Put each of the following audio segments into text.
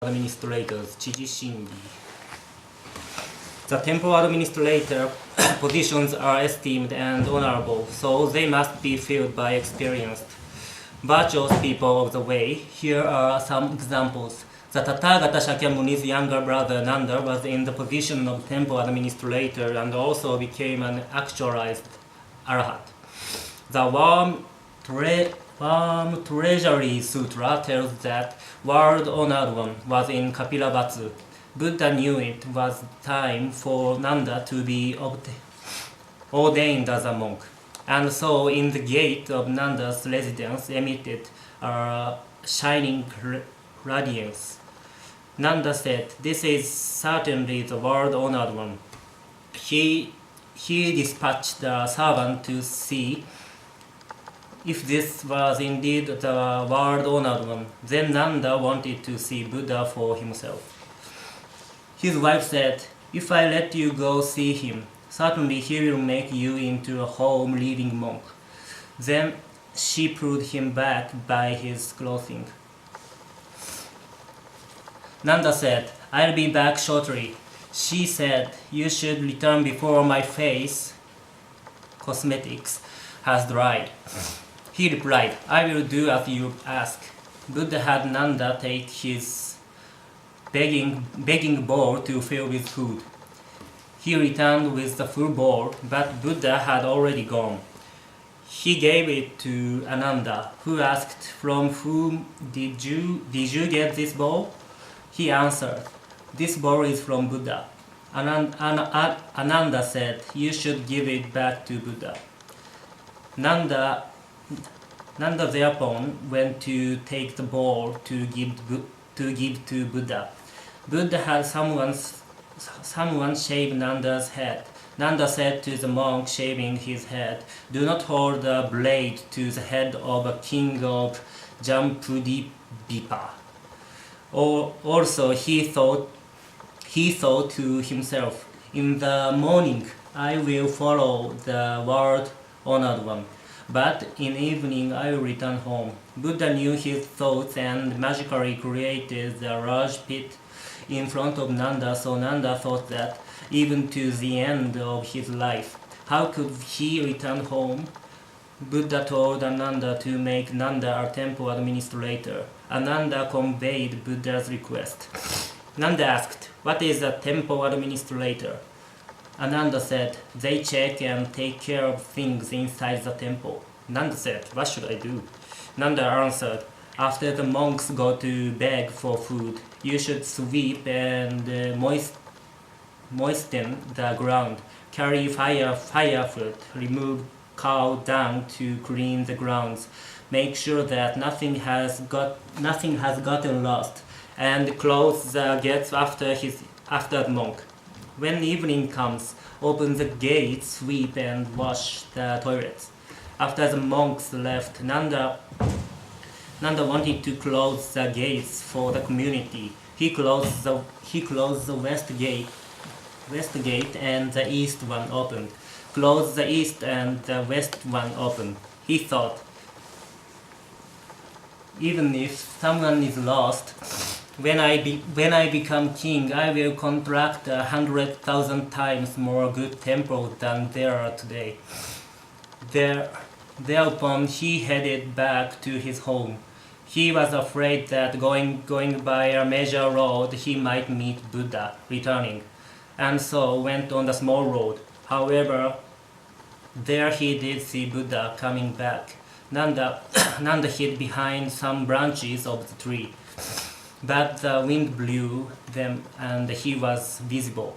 administrators, Chiji Shingi. The temple administrator positions are esteemed and honorable, so they must be filled by experienced, virtuous people of the way. Here are some examples. The Tathagata Shakyamuni's younger brother Nanda was in the position of temple administrator and also became an actualized Arhat. The Worm Treasury Sutra tells that world-honored one was in Kapilavatthu. Buddha knew it was time for Nanda to be ordained as a monk, and so in the gate of Nanda's residence emitted a shining radiance. Nanda said, "This is certainly the world-honored one." He dispatched a servant to see if this was indeed the world-honored one. Then Nanda wanted to see Buddha for himself. His wife said, "If I let you go see him, certainly he will make you into a home-living monk." Then she pulled him back by his clothing. Nanda said, "I'll be back shortly." She said, "You should return before my face cosmetics has dried." He replied, "I will do as you ask." Buddha had Nanda take his begging bowl to fill with food. He returned with the full bowl, but Buddha had already gone. He gave it to Ananda, who asked, "From whom did you get this bowl?" He answered, "This bowl is from Buddha." Ananda said, "You should give it back to Buddha." Nanda thereupon went to take the bowl to give to Buddha. Buddha had someone shave Nanda's head. Nanda said to the monk shaving his head, "Do not hold a blade to the head of a king of Jambudipa." Also he thought to himself, "In the morning I will follow the world-honored one, but in evening I will return home." Buddha knew his thoughts and magically created a large pit in front of Nanda, so Nanda thought that even to the end of his life, how could he return home? Buddha told Ananda to make Nanda a temple administrator. Ananda conveyed Buddha's request. Nanda asked, "What is a temple administrator?" Ananda said, "They check and take care of things inside the temple." Nanda said, "What should I do?" Nanda answered, "After the monks go to beg for food, you should sweep and moisten the ground, carry firewood, remove cow dung to clean the grounds, make sure that nothing has gotten lost, and close the gates after the monk. When evening comes, open the gates, sweep and wash the toilets." After the monks left, Nanda wanted to close the gates for the community. He closed the west gate and the east one opened. Closed the east and the west one opened. He thought, "Even if someone is lost, when I become king, I will construct 100,000 times more good temples than there are today." Thereupon he headed back to his home. He was afraid that going by a major road he might meet Buddha returning, and so went on the small road. However, there he did see Buddha coming back. Nanda hid behind some branches of the tree, but the wind blew them and he was visible.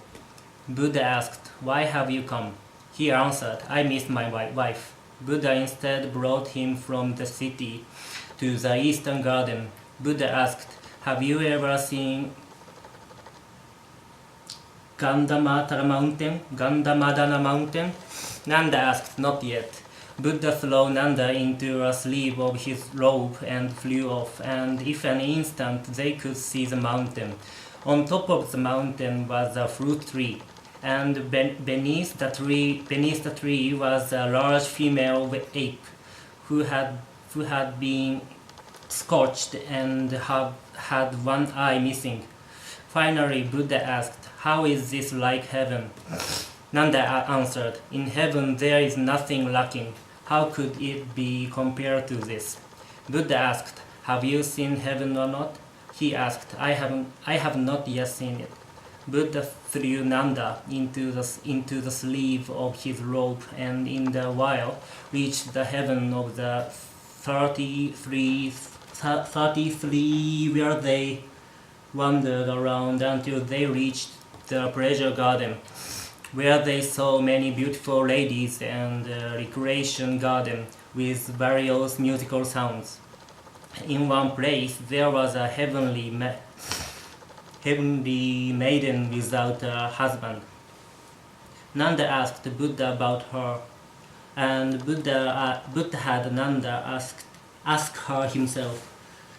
Buddha asked, "Why have you come?" He answered, "I missed my wife." Buddha instead brought him from the city to the eastern garden. Buddha asked, "Have you ever seen Gandhamadana mountain?" Nanda asked, "Not yet." Buddha threw Nanda into a sleeve of his robe and flew off, and in an instant they could see the mountain. On top of the mountain was a fruit tree, and beneath the tree was a large female ape who had been scorched and had one eye missing. Finally, Buddha asked, "How is this like heaven?" Nanda answered, "In heaven there is nothing lacking. How could it be compared to this?" Buddha asked, "Have you seen heaven or not?" He asked, I have not yet seen it." Buddha threw Nanda into the sleeve of his robe and in the while reached the heaven of the 33 where they wandered around until they reached the pleasure garden, where they saw many beautiful ladies and a recreation garden with various musical sounds. In one place there was a heavenly maiden without a husband. Nanda asked Buddha about her, and Buddha had Nanda ask her himself.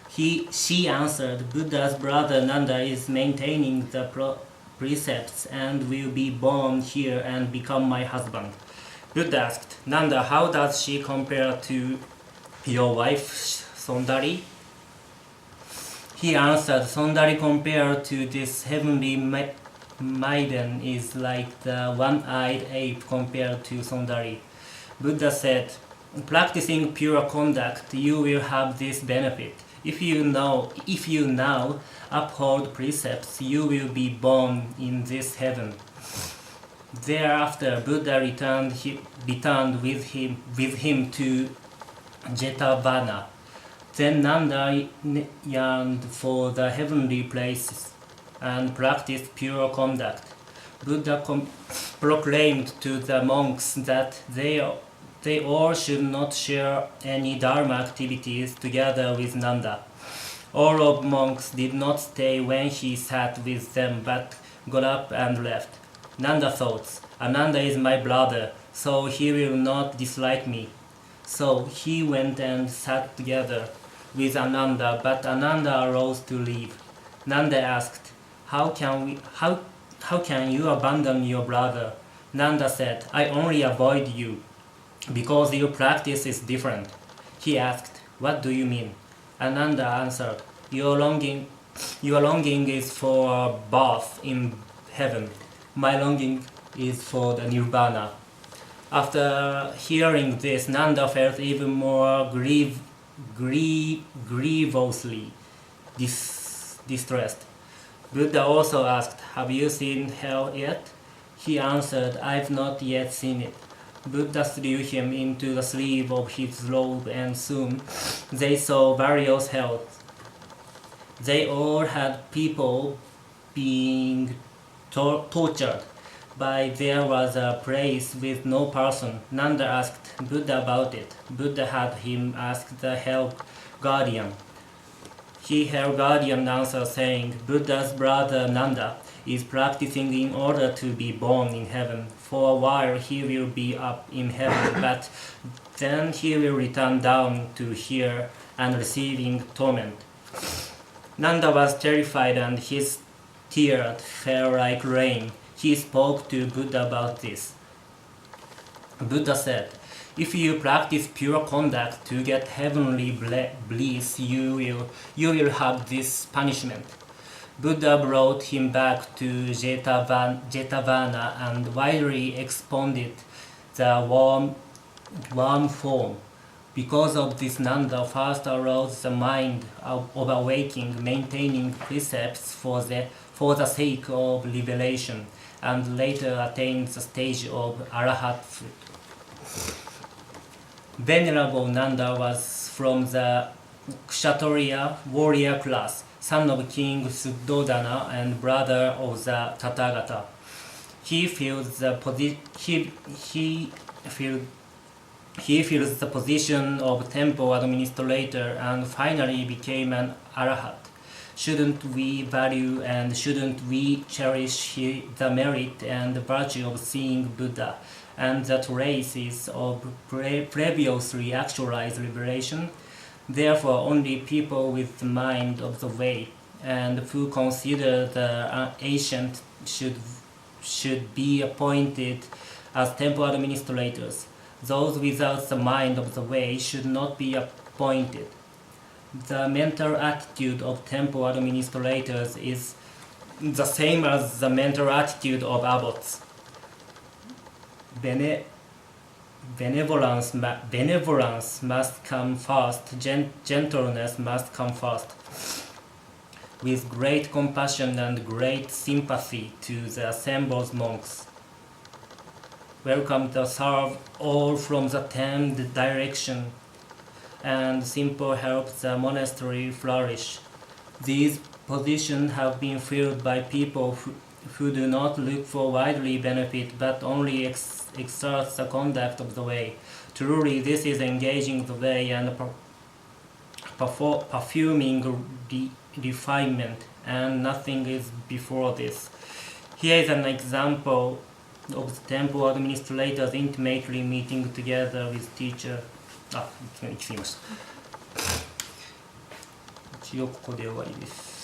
She answered, "Buddha's brother Nanda is maintaining the precepts and will be born here and become my husband." Buddha asked, "Nanda, how does she compare to your wife Sondari?" He answered, "Sondari compared to this heavenly maiden is like the one-eyed ape compared to Sondari." Buddha said, "Practicing pure conduct, you will have this benefit. If you now uphold precepts, you will be born in this heaven." Thereafter, Buddha returned with him to Jetavana. Then Nanda yearned for the heavenly places and practiced pure conduct. Buddha proclaimed to the monks that they all should not share any dharma activities together with Nanda. All of monks did not stay when he sat with them but got up and left. Nanda thought, "Ananda is my brother, so he will not dislike me." So he went and sat together with Ananda, but Ananda arose to leave. Nanda asked, how can you abandon your brother?" Nanda said, "I only avoid you because your practice is different." He asked, "What do you mean?" Ananda answered, Your longing is for a birth in heaven. My longing is for the nirvana." After hearing this, Nanda felt even more grievously distressed. Buddha also asked, "Have you seen hell yet?" He answered, "I've not yet seen it." Buddha threw him into the sleeve of his robe, and soon they saw various hells. They all had people being tortured, but there was a place with no person. Nanda asked Buddha about it. Buddha had him ask the hell guardian. He hell guardian answered, saying, "Buddha's brother Nanda is practicing in order to be born in heaven. For a while he will be up in heaven, but then he will return down to here and receiving torment." Nanda was terrified and his tears fell like rain. He spoke to Buddha about this. Buddha said, "If you practice pure conduct to get heavenly bliss, you will have this punishment." Buddha brought him back to Jetavana and widely expounded the warm form. Because of this, Nanda first aroused the mind of awaking, maintaining precepts for the sake of liberation, and later attained the stage of arahathood. Venerable Nanda was from the Kshatriya warrior class, son of King Suddhodana and brother of the Tathagata. He fills the position of temple administrator and finally became an arahat. Shouldn't we value and shouldn't we cherish the merit and virtue of seeing Buddha and the traces of previously actualized liberation? Therefore, only people with the mind of the way and who consider the ancient should be appointed as temple administrators. Those without the mind of the way should not be appointed. The mental attitude of temple administrators is the same as the mental attitude of abbots. Benevolence must come first, gentleness must come first. With great compassion and great sympathy to the assembled monks. Welcome to serve all from the 10 directions, and simple help the monastery flourish. These positions have been filled by people who do not look for worldly benefit but only exert the conduct of the way. Truly, this is engaging the way and perfuming refinement, and nothing is before this. Here is an example of the temple administrators intimately meeting together with teacher. 行き過ぎました。一応ここで終わりです。